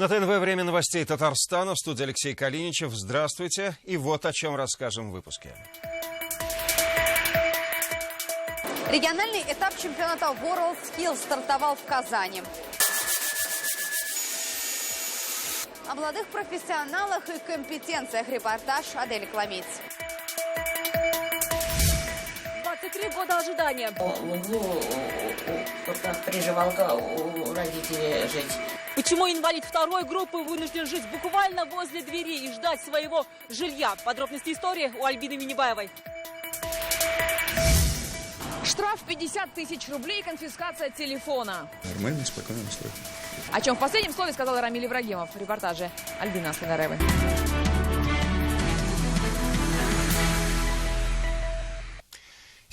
На ТНВ «Время новостей Татарстана». В студии Алексей Калиничев. Здравствуйте. И вот о чем расскажем в выпуске. Региональный этап чемпионата WorldSkills стартовал в Казани. О молодых профессионалах и компетенциях репортаж Адели Кламиц. 23 года ожидания. В углу, как приживалка у родителей жить. Почему инвалид второй группы вынужден жить буквально возле двери и ждать своего жилья? Подробности истории у Альбины Минибаевой. Штраф 50 тысяч рублей и конфискация телефона. Нормально, спокойно настрой. О чем в последнем слове сказал Рамиль Ибрагимов. В репортаже Альбины Аскандараевой.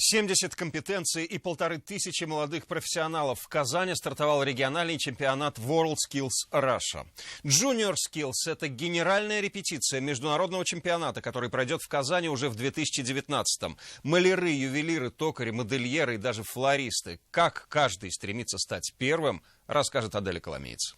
70 компетенций и 1500 молодых профессионалов. В Казани стартовал региональный чемпионат WorldSkills Russia. Junior Skills – это генеральная репетиция международного чемпионата, который пройдет в Казани уже в 2019-м. Маляры, ювелиры, токари, модельеры и даже флористы. Как каждый стремится стать первым, расскажет Аделя Коломеец.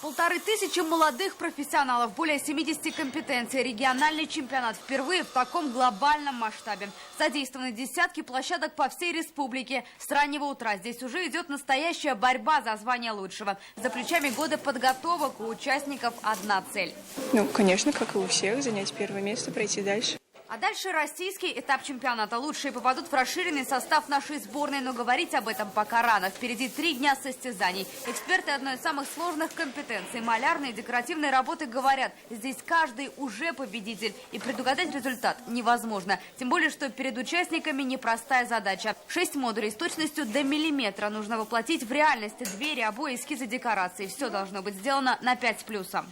Полторы тысячи молодых профессионалов, более 70 компетенций. Региональный чемпионат впервые в таком глобальном масштабе. Задействованы десятки площадок по всей республике. С раннего утра здесь уже идет настоящая борьба за звание лучшего. За плечами года подготовок у участников одна цель. Конечно, как и у всех, занять первое место, пройти дальше. А дальше российский этап чемпионата. Лучшие попадут в расширенный состав нашей сборной, но говорить об этом пока рано. Впереди 3 дня состязаний. Эксперты одной из самых сложных компетенций, малярные и декоративные работы, говорят, здесь каждый уже победитель. И предугадать результат невозможно. Тем более, что перед участниками непростая задача. 6 модулей с точностью до миллиметра нужно воплотить в реальности. Двери, обои, эскизы декораций. Все должно быть сделано на 5 с плюсом.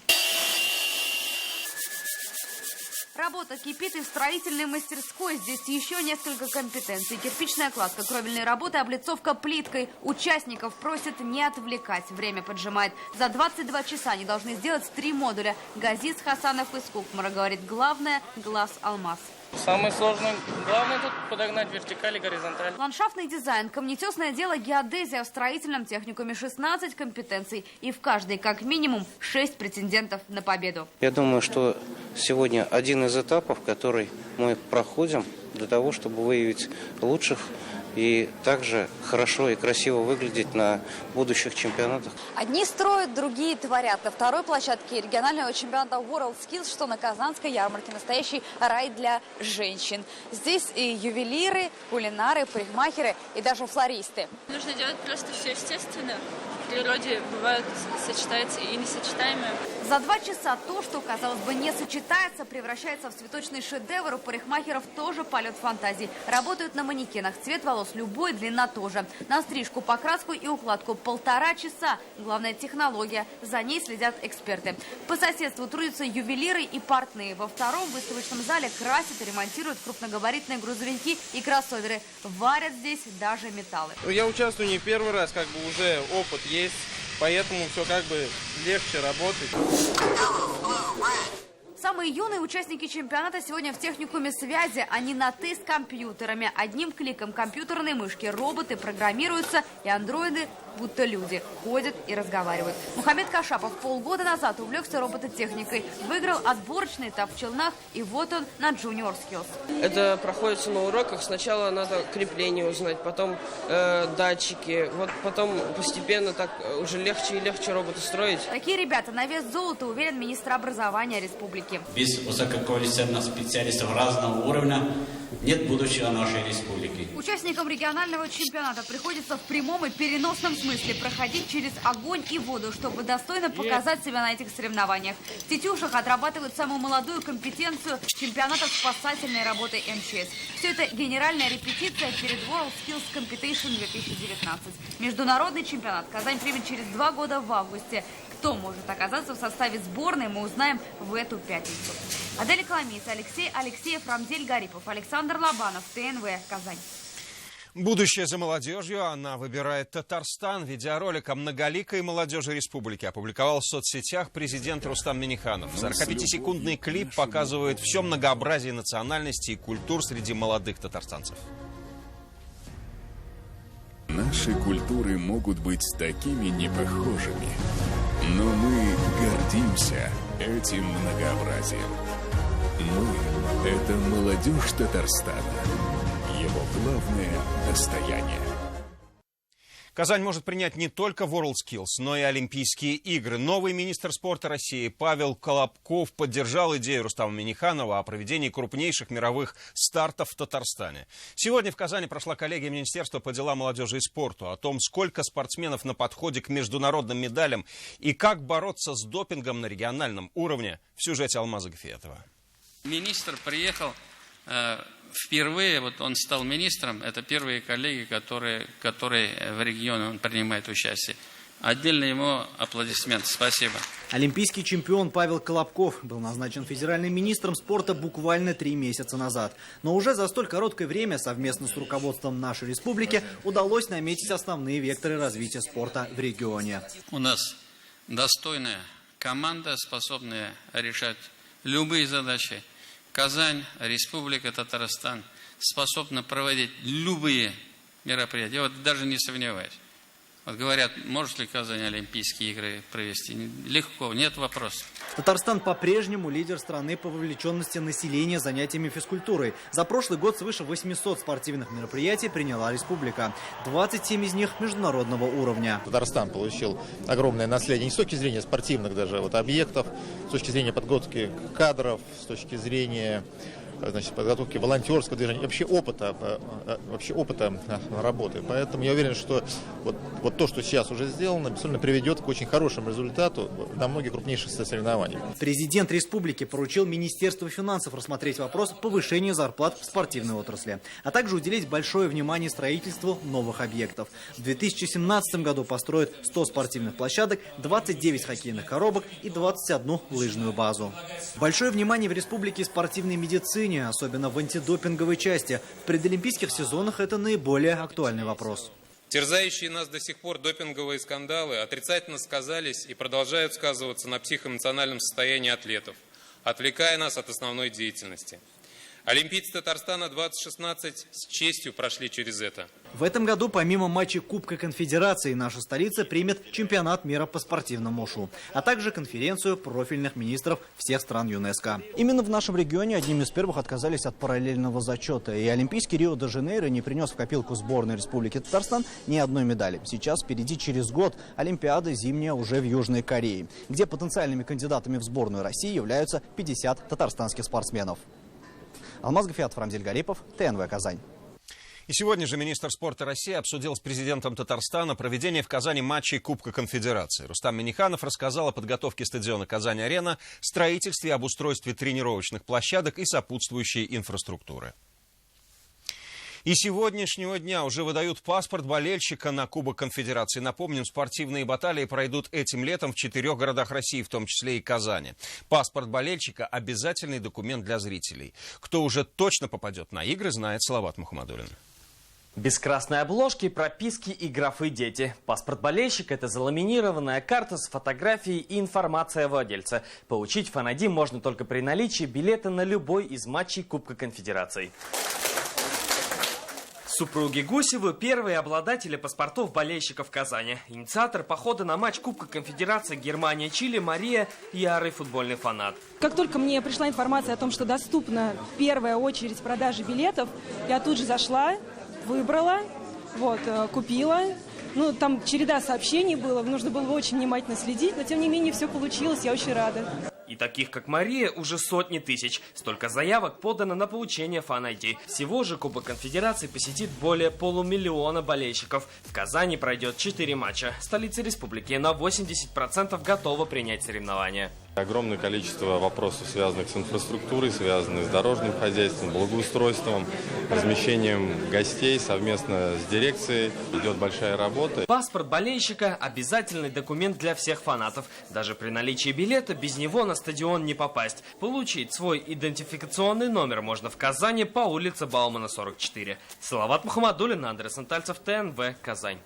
Работа кипит и в строительной мастерской. Здесь еще несколько компетенций. Кирпичная кладка, кровельные работы, облицовка плиткой. Участников просят не отвлекать. Время поджимает. За 22 часа они должны сделать 3 модуля. Газиз Хасанов из Кукмара говорит, главное – глаз-алмаз. Самое сложное, главное тут подогнать вертикаль и горизонталь. Ландшафтный дизайн, комнитесное дело, геодезия в строительном техникуме, 16 компетенций. И в каждой как минимум 6 претендентов на победу. Я думаю, что сегодня один из этапов, который мы проходим для того, чтобы выявить лучших и также хорошо и красиво выглядеть на будущих чемпионатах. Одни строят, другие творят. На второй площадке регионального чемпионата WorldSkills, что на Казанской ярмарке. Настоящий рай для женщин. Здесь и ювелиры, кулинары, парикмахеры и даже флористы. Нужно делать просто все естественно. В природе бывает сочетается и несочетаемое. За 2 часа то, что, казалось бы, не сочетается, превращается в цветочный шедевр. У парикмахеров тоже полет фантазии. Работают на манекенах. Цвет волос любой, длина тоже. На стрижку, покраску и укладку 1,5 часа. Главная технология. За ней следят эксперты. По соседству трудятся ювелиры и портные. Во втором выставочном зале красят и ремонтируют крупногабаритные грузовики и кроссоверы. Варят здесь даже металлы. Я участвую не первый раз, уже опыт есть, поэтому все легче работать. Самые юные участники чемпионата сегодня в техникуме связи. Они на «ты» с компьютерами. Одним кликом компьютерной мышки роботы программируются, и андроиды, будто люди, ходят и разговаривают. Мухаммед Кашапов полгода назад увлекся робототехникой. Выиграл отборочный этап в Челнах, и вот он на Junior Skills. Это проходится на уроках. Сначала надо крепление узнать, потом датчики. Потом постепенно так уже легче и легче роботы строить. Такие ребята на вес золота, уверен министр образования республики. Без высококвалифицированных специалистов разного уровня нет будущего нашей республики. Участникам регионального чемпионата приходится в прямом и переносном смысле проходить через огонь и воду, чтобы достойно показать себя на этих соревнованиях. В Тетюшах отрабатывают самую молодую компетенцию чемпионата спасательной работы МЧС. Все это генеральная репетиция перед WorldSkills Competition 2019. Международный чемпионат Казань примет через 2 года в августе. Кто может оказаться в составе сборной, мы узнаем в эту пятницу. Аделя Коломиц, Алексей Алексеев, Рамзель Гарипов, Александр Лобанов, ТНВ, Казань. Будущее за молодежью. Она выбирает Татарстан. Видеоролик о многоликой молодежи республики опубликовал в соцсетях президент Рустам Минниханов. 45-секундный клип показывает все многообразие национальностей и культур среди молодых татарстанцев. Наши культуры могут быть такими непохожими, но мы гордимся этим многообразием. Мы – это молодежь Татарстана. Его главное достояние. Казань может принять не только WorldSkills, но и Олимпийские игры. Новый министр спорта России Павел Колобков поддержал идею Рустама Минниханова о проведении крупнейших мировых стартов в Татарстане. Сегодня в Казани прошла коллегия Министерства по делам молодежи и спорту. О том, сколько спортсменов на подходе к международным медалям и как бороться с допингом на региональном уровне, в сюжете Алмаза Гафиетова. Министр приехал впервые, вот он стал министром, это первые коллеги, которые в регионе он принимает участие. Отдельно ему аплодисменты. Спасибо. Олимпийский чемпион Павел Колобков был назначен федеральным министром спорта буквально 3 месяца назад. Но уже за столь короткое время совместно с руководством нашей республики удалось наметить основные векторы развития спорта в регионе. У нас достойная команда, способная решать любые задачи. Казань, Республика Татарстан способна проводить любые мероприятия. Я вот даже не сомневаюсь. Вот говорят, может ли Казань Олимпийские игры провести? Легко, нет вопросов. Татарстан по-прежнему лидер страны по вовлеченности населения занятиями физкультурой. За прошлый год свыше 800 спортивных мероприятий приняла республика. 27 из них международного уровня. Татарстан получил огромное наследие не с точки зрения спортивных даже объектов, с точки зрения подготовки кадров, с точки зрения подготовки волонтерского движения, вообще опыта работы. Поэтому я уверен, что вот то, что сейчас уже сделано, безусловно, приведет к очень хорошему результату на многих крупнейших соревнованиях. Президент республики поручил Министерству финансов рассмотреть вопрос повышения зарплат в спортивной отрасли, а также уделить большое внимание строительству новых объектов. В 2017 году построят 100 спортивных площадок, 29 хоккейных коробок и 21 лыжную базу. Большое внимание в республике спортивной медицине, особенно в антидопинговой части. В предолимпийских сезонах это наиболее актуальный вопрос. Терзающие нас до сих пор допинговые скандалы отрицательно сказались и продолжают сказываться на психоэмоциональном состоянии атлетов, отвлекая нас от основной деятельности. Олимпийцы Татарстана 2016 с честью прошли через это. В этом году помимо матчей Кубка Конфедерации наша столица примет чемпионат мира по спортивному ушу, а также конференцию профильных министров всех стран ЮНЕСКО. Именно в нашем регионе одним из первых отказались от параллельного зачета. И Олимпийский Рио-де-Жанейро не принес в копилку сборной Республики Татарстан ни одной медали. Сейчас впереди через год Олимпиада зимняя уже в Южной Корее, где потенциальными кандидатами в сборную России являются 50 татарстанских спортсменов. Алмаз Гафиетов, Рамзель Гарипов, ТНВ Казань. И сегодня же министр спорта России обсудил с президентом Татарстана проведение в Казани матчей Кубка Конфедерации. Рустам Минниханов рассказал о подготовке стадиона «Казань-Арена», строительстве и обустройстве тренировочных площадок и сопутствующей инфраструктуры. И с сегодняшнего дня уже выдают паспорт болельщика на Кубок Конфедерации. Напомним, спортивные баталии пройдут этим летом в 4 городах России, в том числе и Казани. Паспорт болельщика – обязательный документ для зрителей. Кто уже точно попадет на игры, знает Салават Мухаммадуллин. Без красной обложки, прописки и графы «Дети». Паспорт болельщика – это заламинированная карта с фотографией и информацией о владельце. Получить фан-ID можно только при наличии билета на любой из матчей Кубка Конфедерации. Супруги Гусевы – первые обладатели паспортов болельщиков Казани. Инициатор похода на матч Кубка Конфедерации Германия-Чили Мария – ярый футбольный фанат. Как только мне пришла информация о том, что доступна первая очередь продажи билетов, я тут же зашла, выбрала, купила. Там череда сообщений было, нужно было очень внимательно следить, но тем не менее все получилось, я очень рада. И таких, как Мария, уже сотни тысяч. Столько заявок подано на получение фан-ID. Всего же Кубок Конфедерации посетит более 500 000 болельщиков. В Казани пройдет 4 матча. Столица республики на 80% готова принять соревнования. Огромное количество вопросов, связанных с инфраструктурой, связанных с дорожным хозяйством, благоустройством, размещением гостей совместно с дирекцией. Идет большая работа. Паспорт болельщика – обязательный документ для всех фанатов. Даже при наличии билета без него на стадион не попасть. Получить свой идентификационный номер можно в Казани по улице Баумана, 44. Салават Мухаммадуллин, Андрей Сантальцев, ТНВ, Казань.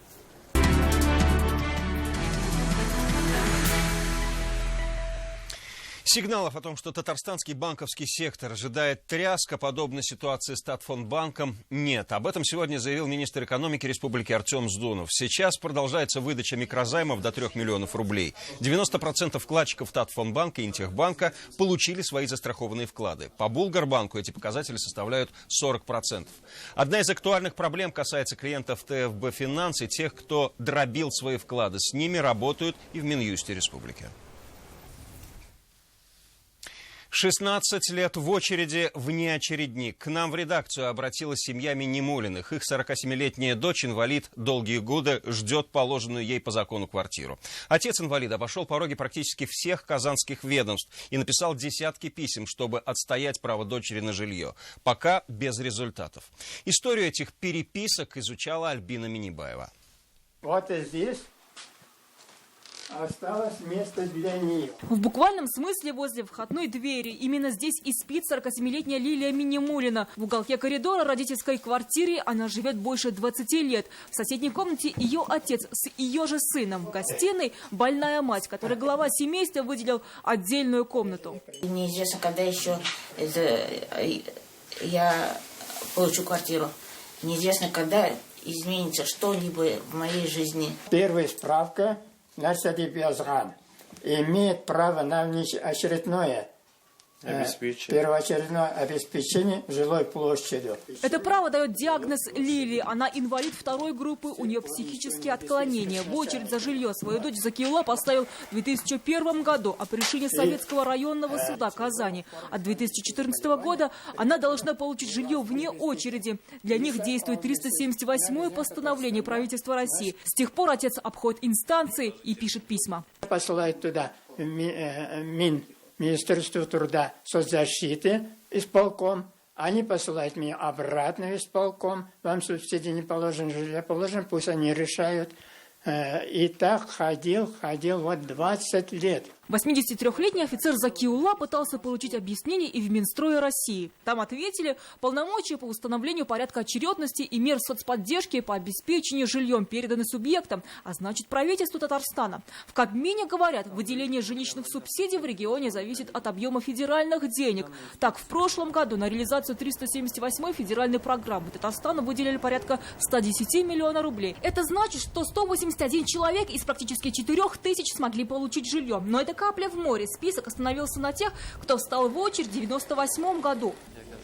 Сигналов о том, что татарстанский банковский сектор ожидает тряска подобной ситуации с Татфонбанком, нет. Об этом сегодня заявил министр экономики республики Артем Сдунов. Сейчас продолжается выдача микрозаймов до 3 миллионов рублей. 90% вкладчиков Татфонбанка и Интехбанка получили свои застрахованные вклады. По Булгарбанку эти показатели составляют 40%. Одна из актуальных проблем касается клиентов ТФБ Финанс и тех, кто дробил свои вклады. С ними работают и в Минюсте республики. 16 лет в очереди внеочередник. К нам в редакцию обратилась семья Минимулиных. Их 47-летняя дочь, инвалид, долгие годы ждет положенную ей по закону квартиру. Отец инвалида обошел пороги практически всех казанских ведомств и написал десятки писем, чтобы отстоять право дочери на жилье. Пока без результатов. Историю этих переписок изучала Альбина Минибаева. Вот и здесь осталось место для нее. В буквальном смысле возле входной двери. Именно здесь и спит 47-летняя Лилия Минимулина. В уголке коридора родительской квартиры она живет больше 20 лет. В соседней комнате ее отец с ее же сыном. В гостиной больная мать, которой глава семейства выделил отдельную комнату. Неизвестно, когда еще я получу квартиру. Неизвестно, когда изменится что-либо в моей жизни. Первая справка. Нарсадип Язган имеет право на очередное первоочередное обеспечение жилой площадью. Это право дает диагноз Лилии. Она инвалид второй группы, у нее психические отклонения. В очередь за жилье свою дочь Закиулла поставил в 2001 году, а по решению Советского районного суда Казани от 2014 года она должна получить жилье вне очереди. Для них действует 378-е постановление правительства России. С тех пор отец обходит инстанции и пишет письма. Посылает туда Министерство труда, соцзащиты, исполком. Они посылают меня обратно в исполком. Вам субсидии не положено, жилье положено, пусть они решают. И так ходил вот 20 лет. 83-летний офицер Закиулла пытался получить объяснение и в Минстрое России. Там ответили, полномочия по установлению порядка очередности и мер соцподдержки по обеспечению жильем переданы субъектам, а значит правительству Татарстана. В Кабмине говорят, выделение жилищных субсидий в регионе зависит от объема федеральных денег. Так, в прошлом году на реализацию 378-й федеральной программы Татарстану выделили порядка 110 миллионов рублей. Это значит, что 181 человек из практически 4000 смогли получить жилье. Но это капля в море. Список остановился на тех, кто встал в очередь в 1998 году.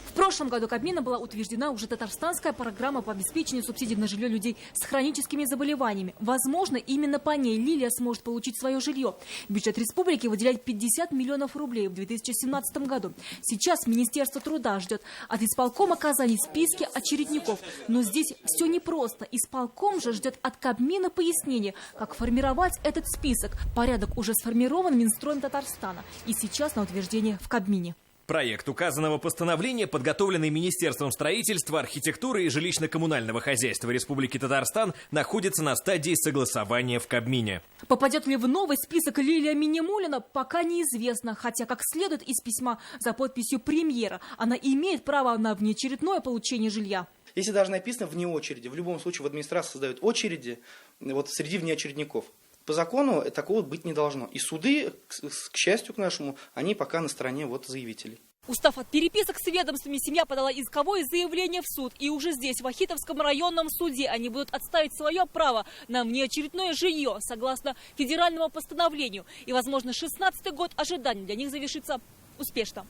В прошлом году Кабмином была утверждена уже татарстанская программа по обеспечению субсидий на жилье людей с хроническими заболеваниями. Возможно, именно по ней Лилия сможет получить свое жилье. Бюджет республики выделяет 50 миллионов рублей в 2017 году. Сейчас Министерство труда ждет от исполкома Казани списки очередников. Но здесь все непросто. Исполком же ждет от Кабмина пояснения, как формировать этот список. Порядок уже сформирован Минстроем Татарстана и сейчас на утверждение в Кабмине. Проект указанного постановления, подготовленный Министерством строительства, архитектуры и жилищно-коммунального хозяйства Республики Татарстан, находится на стадии согласования в Кабмине. Попадет ли в новый список Лилия Минимулина, пока неизвестно. Хотя, как следует из письма за подписью премьера, она имеет право на внеочередное получение жилья. Если даже написано вне очереди, в любом случае в администрации создают очереди вот среди внеочередников. По закону такого быть не должно. И суды, к счастью к нашему, они пока на стороне вот заявителей. Устав от переписок с ведомствами, семья подала исковое заявление в суд. И уже здесь, в Ахитовском районном суде, они будут отставить свое право на внеочередное жилье, согласно федеральному постановлению. И, возможно, 16-й год ожиданий для них завершится успешно.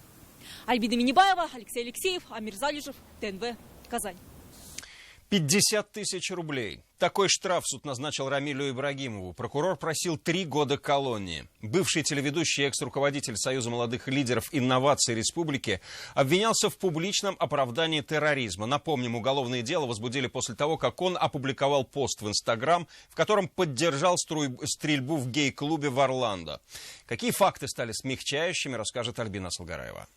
Альбина Минибаева, Алексей Алексеев, Амир Залижев, ТНВ, Казань. 50 тысяч рублей. Такой штраф суд назначил Рамилю Ибрагимову. Прокурор просил 3 года колонии. Бывший телеведущий и экс-руководитель Союза молодых лидеров инноваций республики обвинялся в публичном оправдании терроризма. Напомним, уголовное дело возбудили после того, как он опубликовал пост в Инстаграм, в котором поддержал стрельбу в гей-клубе в Орландо. Какие факты стали смягчающими, расскажет Альбина Салгараева.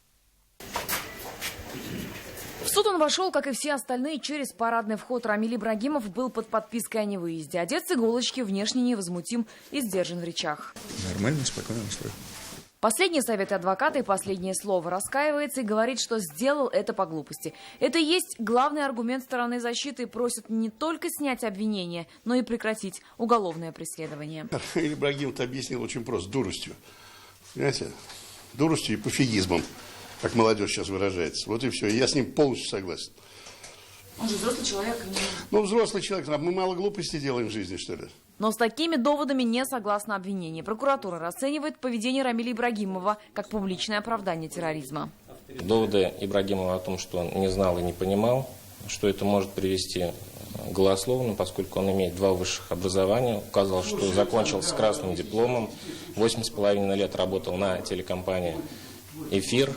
В суд он вошел, как и все остальные, через парадный вход. Рамиль Ибрагимов был под подпиской о невыезде. Одет с иголочки, внешне невозмутим и сдержан в речах. Нормально, спокойно настрой. Последние советы адвоката и последнее слово. Раскаивается и говорит, что сделал это по глупости. Это и есть главный аргумент стороны защиты. Просят не только снять обвинение, но и прекратить уголовное преследование. Рамиль Ибрагимов объяснил очень просто, дуростью. Понимаете? Дуростью и пофигизмом, как молодежь сейчас выражается. Вот и все. И я с ним полностью согласен. Он же взрослый человек. Ну, взрослый человек. А мы мало глупостей делаем в жизни, что ли? Но с такими доводами не согласно обвинение. Прокуратура расценивает поведение Рамиля Ибрагимова как публичное оправдание терроризма. Доводы Ибрагимова о том, что он не знал и не понимал, что это может привести к голословному, поскольку он имеет 2 высших образования, указал, что закончил с красным дипломом, 8,5 лет работал на телекомпании «Эфир»,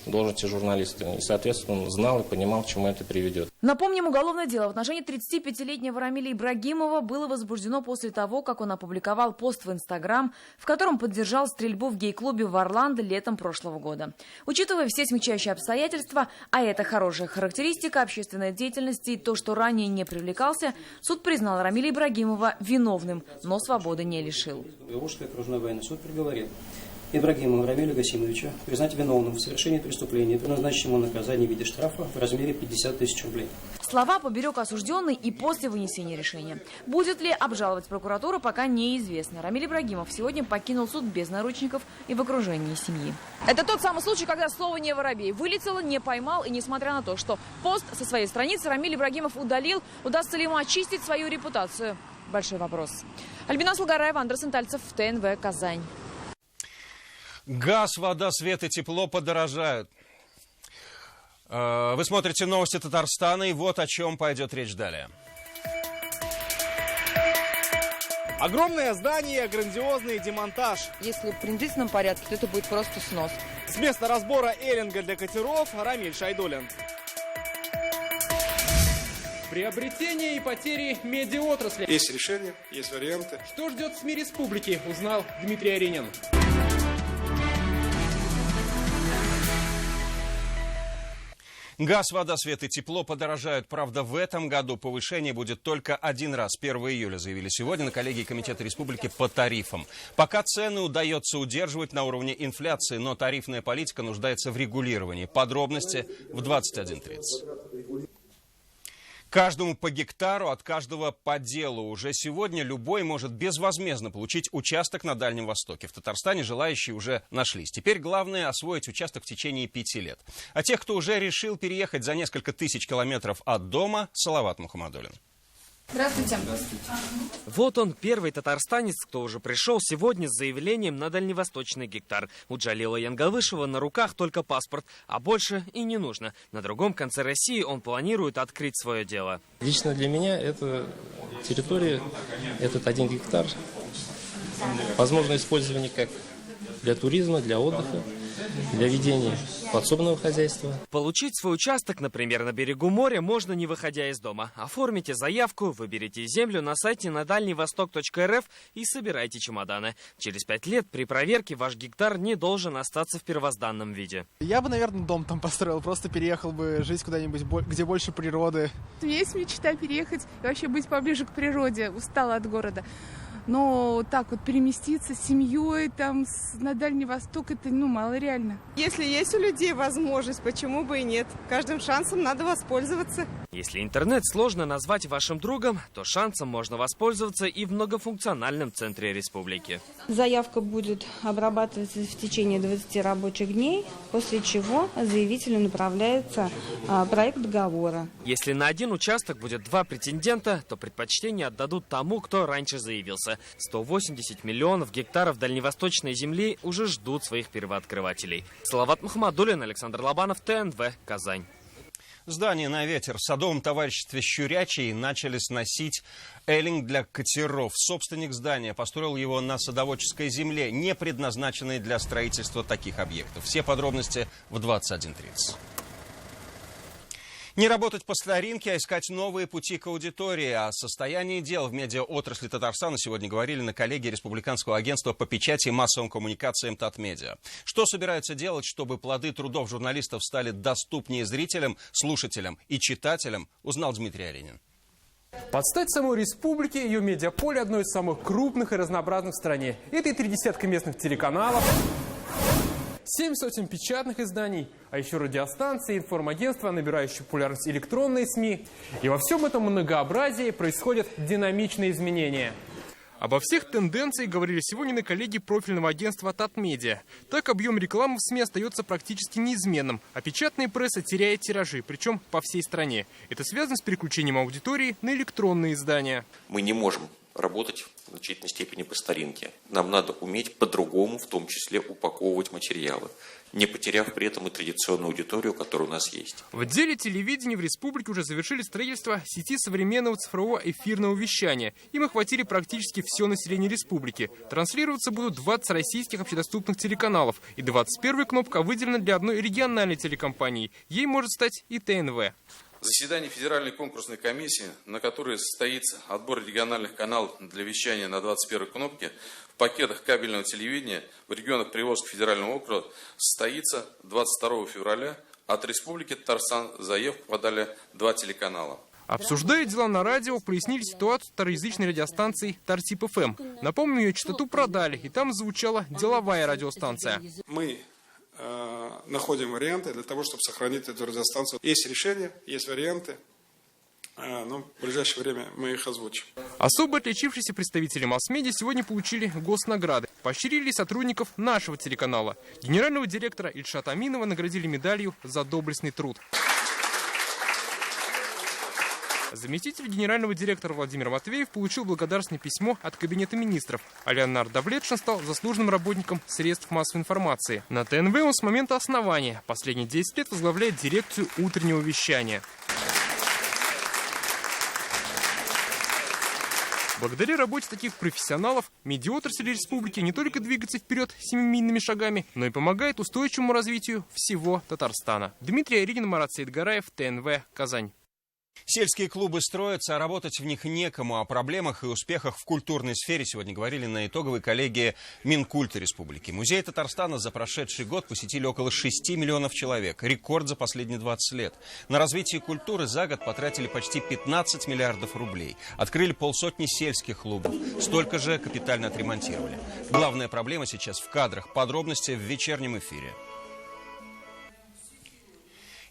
должности журналиста, и, соответственно, он знал и понимал, к чему это приведет. Напомним, уголовное дело в отношении 35-летнего Рамиля Ибрагимова было возбуждено после того, как он опубликовал пост в Инстаграм, в котором поддержал стрельбу в гей-клубе в Орландо летом прошлого года. Учитывая все смягчающие обстоятельства, а это хорошая характеристика общественной деятельности и то, что ранее не привлекался, суд признал Рамиля Ибрагимова виновным, но свободы не лишил. Волжский окружной военный суд приговорил Ибрагимова Рамиля Гасимовича признать виновным в совершении преступления и назначить ему наказание в виде штрафа в размере 50 тысяч рублей. Слова поберег осужденный и после вынесения решения. Будет ли обжаловать прокуратура, пока неизвестно. Рамиль Ибрагимов сегодня покинул суд без наручников и в окружении семьи. Это тот самый случай, когда слово «не воробей» вылетело, не поймал, и несмотря на то, что пост со своей страницы Рамиль Ибрагимов удалил, удастся ли ему очистить свою репутацию? Большой вопрос. Альбина Салгараева, Андрей Сентальцев, ТНВ, Казань. Газ, вода, свет и тепло подорожают. Вы смотрите новости Татарстана, и вот о чем пойдет речь далее. Огромное здание, грандиозный демонтаж. Если в принудительном порядке, то это будет просто снос. С места разбора эллинга для катеров Рамиль Шайдуллин. Приобретение и потери медиаотрасли. Есть решения, есть варианты. Что ждет СМИ республики, узнал Дмитрий Аренин. Газ, вода, свет и тепло подорожают. Правда, в этом году повышение будет только один раз. 1 июля заявили сегодня на коллегии Комитета Республики по тарифам. Пока цены удается удерживать на уровне инфляции, но тарифная политика нуждается в регулировании. Подробности в 21:30. Каждому по гектару, от каждого по делу. Уже сегодня любой может безвозмездно получить участок на Дальнем Востоке. В Татарстане желающие уже нашлись. Теперь главное освоить участок в течение 5 лет. А тех, кто уже решил переехать за несколько тысяч километров от дома, Салават Мухаммадуллин. Здравствуйте. Вот он, первый татарстанец, кто уже пришел сегодня с заявлением на дальневосточный гектар. У Джалила Янгалышева на руках только паспорт, а больше и не нужно. На другом конце России он планирует открыть свое дело. Лично для меня это территория, этот 1 гектар, возможно использование как для туризма, для отдыха, для ведения подсобного хозяйства. Получить свой участок, например, на берегу моря, можно не выходя из дома. Оформите заявку, выберите землю на сайте на дальневосток.рф и собирайте чемоданы. Через 5 лет при проверке ваш гектар не должен остаться в первозданном виде. Я бы, наверное, дом там построил, просто переехал бы жить куда-нибудь, где больше природы. У меня есть мечта переехать и вообще быть поближе к природе, устала от города. Но так вот переместиться с семьей там на Дальний Восток, это мало реально. Если есть у людей возможность, почему бы и нет? Каждым шансом надо воспользоваться. Если интернет сложно назвать вашим другом, то шансом можно воспользоваться и в многофункциональном центре республики. Заявка будет обрабатываться в течение 20 рабочих дней, после чего заявителю направляется проект договора. Если на один участок будет 2 претендента, то предпочтение отдадут тому, кто раньше заявился. 180 миллионов гектаров дальневосточной земли уже ждут своих первооткрывателей. Салават Мухаммадуллин, Александр Лобанов, ТНВ, Казань. Здание на ветер. В садовом товариществе «Щурячий» начали сносить эллинг для катеров. Собственник здания построил его на садоводческой земле, не предназначенной для строительства таких объектов. Все подробности в 21:30. Не работать по старинке, а искать новые пути к аудитории. О состоянии дел в медиаотрасли Татарстана сегодня говорили на коллегии Республиканского агентства по печати и массовым коммуникациям Татмедиа. Что собираются делать, чтобы плоды трудов журналистов стали доступнее зрителям, слушателям и читателям, узнал Дмитрий Аренин. Под стать самой республике ее медиаполе одно из самых крупных и разнообразных в стране. Это и 30 местных телеканалов, 7 сотен печатных изданий, а еще радиостанции, информагентства, набирающие популярность электронные СМИ. И во всем этом многообразии происходят динамичные изменения. Обо всех тенденциях говорили сегодня на коллегии профильного агентства Татмедиа. Так, объем рекламы в СМИ остается практически неизменным, а печатная пресса теряет тиражи, причем по всей стране. Это связано с переключением аудитории на электронные издания. Мы не можем работать в значительной степени по старинке. Нам надо уметь по-другому, в том числе, упаковывать материалы, не потеряв при этом и традиционную аудиторию, которая у нас есть. В отделе телевидения в республике уже завершили строительство сети современного цифрового эфирного вещания. Им охватили практически все население республики. Транслироваться будут 20 российских общедоступных телеканалов. И 21-я кнопка выделена для одной региональной телекомпании. Ей может стать и ТНВ. Заседание Федеральной конкурсной комиссии, на которой состоится отбор региональных каналов для вещания на 21-й кнопке, в пакетах кабельного телевидения в регионах Приволжского федерального округа состоится 22 февраля. От Республики Татарстан заявку подали 2 телеканала. Обсуждая дела на радио, прояснили ситуацию второязычной радиостанции Тартип-ФМ. Напомню, ее частоту продали, и там звучала деловая радиостанция. Мы находим варианты для того, чтобы сохранить эту радиостанцию. Есть решения, есть варианты, но в ближайшее время мы их озвучим. Особо отличившиеся представители масс-медиа сегодня получили госнаграды. Поощрили сотрудников нашего телеканала. Генерального директора Ильшата Аминова наградили медалью за доблестный труд. Заместитель генерального директора Владимир Матвеев получил благодарственное письмо от Кабинета министров, а Леонард Давлетшин стал заслуженным работником средств массовой информации. На ТНВ он с момента основания последние 10 лет возглавляет дирекцию утреннего вещания. Благодаря работе таких профессионалов медиаотрасль республики не только двигается вперед семимильными шагами, но и помогает устойчивому развитию всего Татарстана. Дмитрий Аренин, Марат Саидгараев, ТНВ, Казань. Сельские клубы строятся, а работать в них некому. О проблемах и успехах в культурной сфере сегодня говорили на итоговой коллегии Минкульта Республики. Музей Татарстана за прошедший год посетили около 6 миллионов человек. Рекорд за последние 20 лет. На развитие культуры за год потратили почти 15 миллиардов рублей. Открыли полсотни сельских клубов. Столько же капитально отремонтировали. Главная проблема сейчас в кадрах. Подробности в вечернем эфире.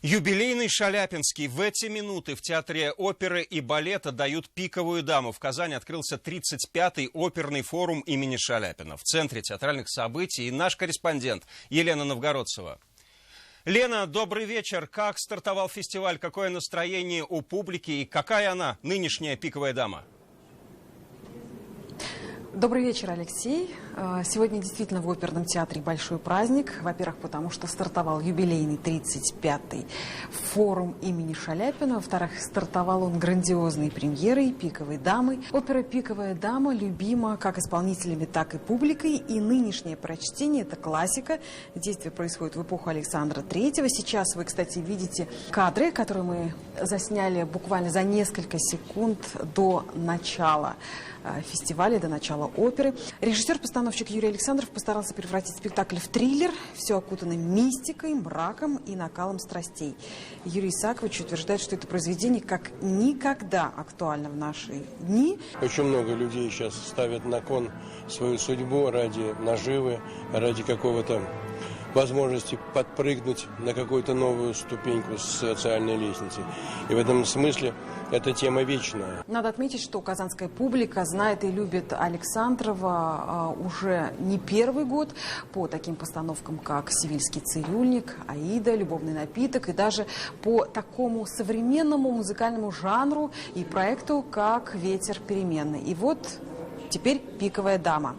Юбилейный Шаляпинский. В эти минуты в Театре оперы и балета дают «Пиковую даму». В Казани открылся 35-й оперный форум имени Шаляпина. В центре театральных событий и наш корреспондент Елена Новгородцева. Лена, добрый вечер. Как стартовал фестиваль? Какое настроение у публики и какая она, нынешняя «Пиковая дама»? Добрый вечер, Алексей. Сегодня действительно в оперном театре большой праздник. Во-первых, потому что стартовал юбилейный 35-й форум имени Шаляпина. Во-вторых, стартовал он грандиозной премьерой «Пиковой дамы». Опера «Пиковая дама» любима как исполнителями, так и публикой. И нынешнее прочтение – это классика. Действие происходит в эпоху Александра III. Сейчас вы, кстати, видите кадры, которые мы засняли буквально за несколько секунд до начала фестиваля, до начала оперы. Режиссер-постановщик Юрий Александров постарался превратить спектакль в триллер, все окутано мистикой, мраком и накалом страстей. Юрий Исаакович утверждает, что это произведение как никогда актуально в наши дни. Очень много людей сейчас ставят на кон свою судьбу ради наживы, ради какого-то возможности подпрыгнуть на какую-то новую ступеньку социальной лестницы. И в этом смысле эта тема вечная. Надо отметить, что казанская публика знает и любит Александрова уже не первый год по таким постановкам, как «Севильский цирюльник», «Аида», «Любовный напиток» и даже по такому современному музыкальному жанру и проекту, как «Ветер переменный». И вот теперь «Пиковая дама».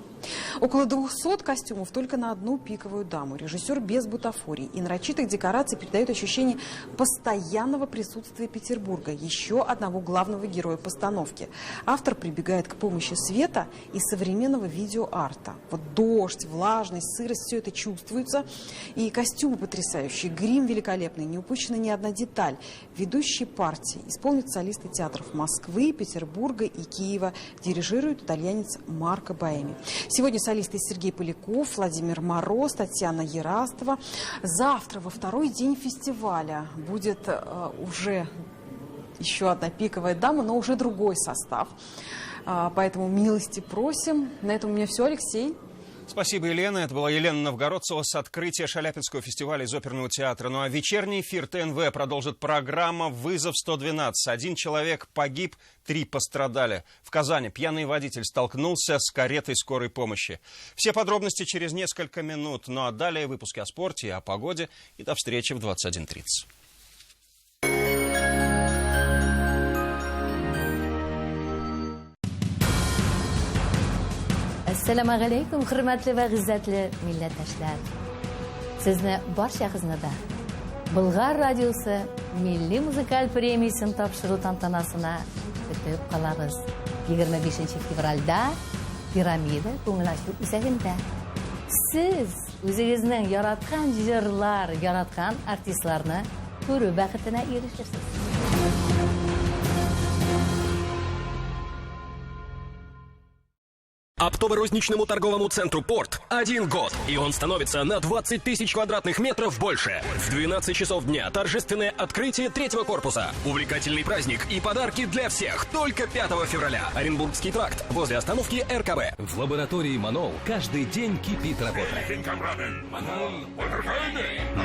Около 200 костюмов только на одну пиковую даму. Режиссер без бутафорий и нарочитых декораций придает ощущение постоянного присутствия Петербурга, еще одного главного героя постановки. Автор прибегает к помощи света и современного видеоарта. Вот дождь, влажность, сырость – все это чувствуется. И костюмы потрясающие, грим великолепный, не упущена ни одна деталь. Ведущие партии исполнят солисты театров Москвы, Петербурга и Киева. Дирижирует итальянец Марко Баэми. Сегодня солисты Сергей Поляков, Владимир Мороз, Татьяна Ерастова. Завтра, во второй день фестиваля, будет уже еще одна пиковая дама, но уже другой состав. Поэтому милости просим. На этом у меня все, Алексей. Спасибо, Елена. Это была Елена Новгородцева с открытия Шаляпинского фестиваля из оперного театра. Ну а вечерний эфир ТНВ продолжит программа «Вызов 112». 1 человек погиб, 3 пострадали. В Казани пьяный водитель столкнулся с каретой скорой помощи. Все подробности через несколько минут. Ну а далее выпуски о спорте и о погоде. И до встречи в 21:30. Assalomu alaykum, hurmatli va g'izatli millatdoshlar. Sizni barcha xiznada Bulg'ar radiosi milliy muzikal premiyasini topshiruv tantanasini kutib qolamiz. 25-fevralda Piramida ko'ngillashuv uzagida siz o'zingizning yaratgan jizirlar, yaratgan artistlarni ko'rib baxtına erishasiz. Оптово-розничному торговому центру «Порт» 1 год, и он становится на 20 тысяч квадратных метров больше. В 12 часов дня торжественное открытие 3-го корпуса. Увлекательный праздник и подарки для всех только 5 февраля. Оренбургский тракт возле остановки РКБ. В лаборатории «Манол» каждый день кипит работа.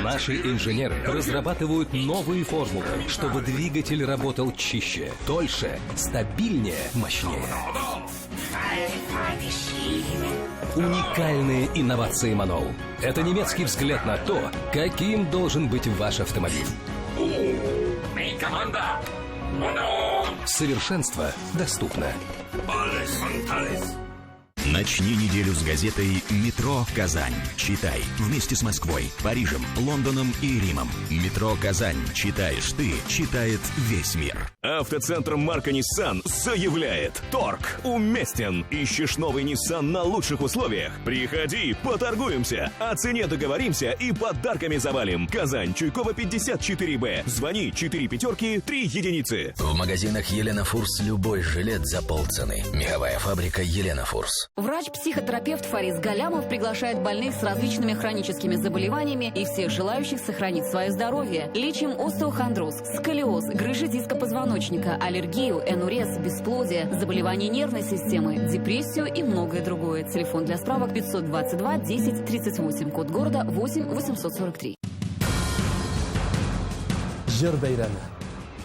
Наши инженеры разрабатывают новые формулы, чтобы двигатель работал чище, дольше, стабильнее, мощнее. Уникальные инновации «Манол». Это немецкий взгляд на то, каким должен быть ваш автомобиль. Совершенство доступно. Начни неделю с газетой «Метро Казань». Читай вместе с Москвой, Парижем, Лондоном и Римом. «Метро Казань». Читаешь ты, читает весь мир. Автоцентр марка Nissan заявляет: торг уместен. Ищешь новый Nissan на лучших условиях? Приходи, поторгуемся. О цене договоримся и подарками завалим. Казань, Чуйкова, 54Б. Звони 4 пятерки 3 единицы. В магазинах Елена Фурс любой жилет за полцены. Меховая фабрика Елена Фурс. Врач-психотерапевт Фарис Галямов приглашает больных с различными хроническими заболеваниями и всех желающих сохранить свое здоровье. Лечим остеохондроз, сколиоз, грыжи диска позвоночника, аллергию, энурез, бесплодие, заболевания нервной системы, депрессию и многое другое. Телефон для справок 522 10 38, код города 8843. Жыр бәйрәме.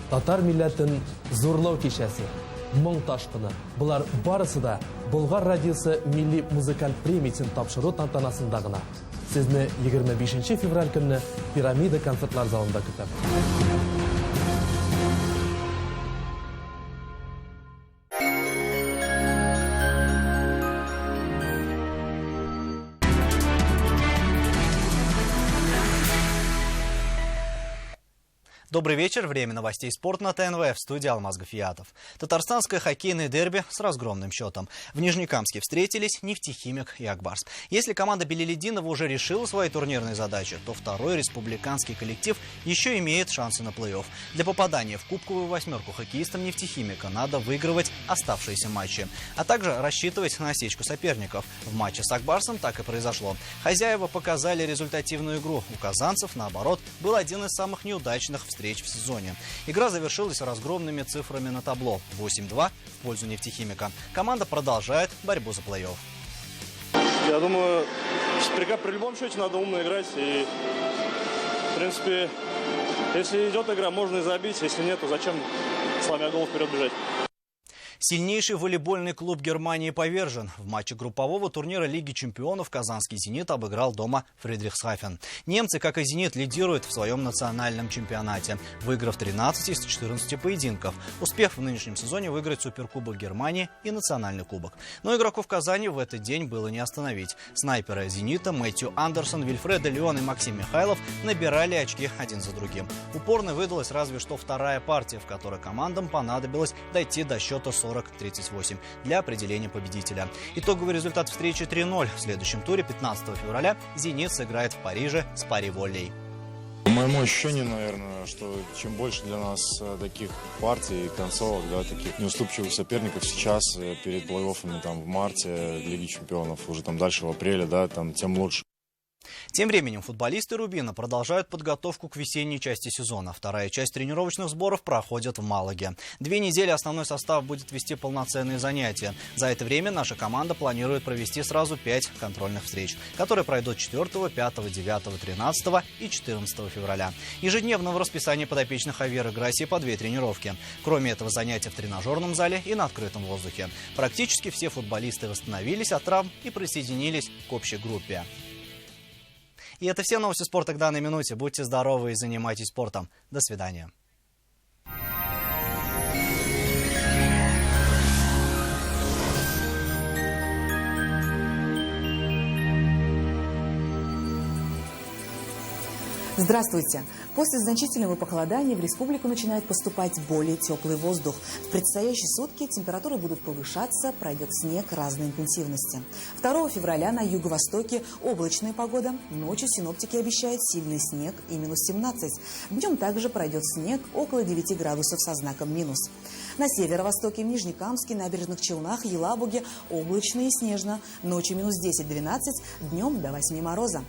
Татар милләтен зурлау кешәсе. Моң ташқыны. Бұлар барысы да Bulgar радиосы милли музыкаль премиясын тапшыру тантанасында гына. Сезне 25 февраль көнне Пирамида концертлар залында көтәм. Добрый вечер. Время новостей спорта на ТНВ. В студии Алмаз Гафиятов. Татарстанское хоккейное дерби с разгромным счетом. В Нижнекамске встретились Нефтехимик и Акбарс. Если команда Белелединова уже решила свои турнирные задачи, то второй республиканский коллектив еще имеет шансы на плей-офф. Для попадания в кубковую восьмерку хоккеистам Нефтехимика надо выигрывать оставшиеся матчи, а также рассчитывать на осечку соперников. В матче с Акбарсом так и произошло. Хозяева показали результативную игру. У казанцев, наоборот, был один из самых неудачных встреч в сезоне. Игра завершилась разгромными цифрами на табло 8-2 в пользу Нефтехимика. Команда продолжает борьбу за плей-офф. Я думаю, при любом счете надо умно играть. И, в принципе, если идет игра, можно и забить. Если нет, то зачем, сломя голову, вперед бежать? Сильнейший волейбольный клуб Германии повержен. В матче группового турнира Лиги чемпионов казанский «Зенит» обыграл дома Фридрихсхафен. Немцы, как и «Зенит», лидируют в своем национальном чемпионате, выиграв 13 из 14 поединков. Успев в нынешнем сезоне выиграть Суперкубок Германии и Национальный кубок. Но игроков Казани в этот день было не остановить. Снайперы «Зенита» Мэтью Андерсон, Вильфредо Леон и Максим Михайлов набирали очки один за другим. Упорной выдалась разве что вторая партия, в которой командам понадобилось дойти до счета 40-38 для определения победителя. Итоговый результат встречи 3-0. В следующем туре 15 февраля «Зенит» сыграет в Париже с Пари-Воллей. По моему ощущению, наверное, что чем больше для нас таких партий, концовок, да, таких неуступчивых соперников сейчас перед плей-оффами там в марте Лиги чемпионов, уже там дальше в апреле, да, там, тем лучше. Тем временем футболисты «Рубина» продолжают подготовку к весенней части сезона. Вторая часть тренировочных сборов проходит в Малаге. 2 недели основной состав будет вести полноценные занятия. За это время наша команда планирует провести сразу 5 контрольных встреч, которые пройдут 4, 5, 9, 13 и 14 февраля. Ежедневно в расписании подопечных Аверы Грасси по 2 тренировки. Кроме этого, занятия в тренажерном зале и на открытом воздухе. Практически все футболисты восстановились от травм и присоединились к общей группе. И это все новости спорта к данной минуте. Будьте здоровы и занимайтесь спортом. До свидания. Здравствуйте! После значительного похолодания в республику начинает поступать более теплый воздух. В предстоящие сутки температуры будут повышаться, пройдет снег разной интенсивности. 2 февраля на юго-востоке облачная погода. Ночью синоптики обещают сильный снег и минус 17. Днем также пройдет снег около 9 градусов со знаком минус. На северо-востоке, в Нижнекамске, Набережных Челнах, Елабуге облачно и снежно. Ночью минус 10-12, днем до 8 мороза.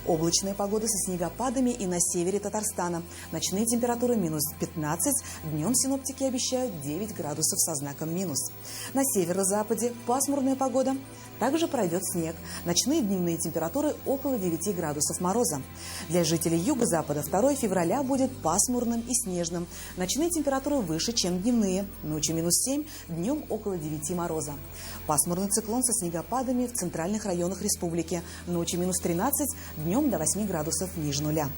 Облачная погода со снегопадами и на севере Татарстана. Ночные температуры минус 15, днем синоптики обещают 9 градусов со знаком минус. На северо-западе пасмурная погода. Также пройдет снег. Ночные и дневные температуры около 9 градусов мороза. Для жителей юго-запада 2 февраля будет пасмурным и снежным. Ночные температуры выше, чем дневные. Ночью минус 7, днем около 9 мороза. Пасмурный циклон со снегопадами в центральных районах республики. Ночью минус 13, днем до 8 градусов ниже нуля.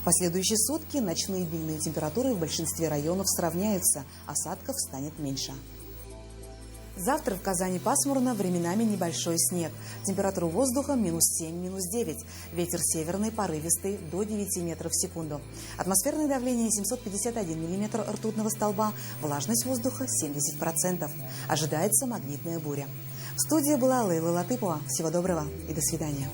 В последующие сутки ночные и дневные температуры в большинстве районов сравняются. Осадков станет меньше. Завтра в Казани пасмурно, временами небольшой снег. Температура воздуха минус 7, минус 9. Ветер северный, порывистый, до 9 метров в секунду. Атмосферное давление 751 миллиметр ртутного столба. Влажность воздуха 70%. Ожидается магнитная буря. В студии была Лейла Латыпова. Всего доброго и до свидания.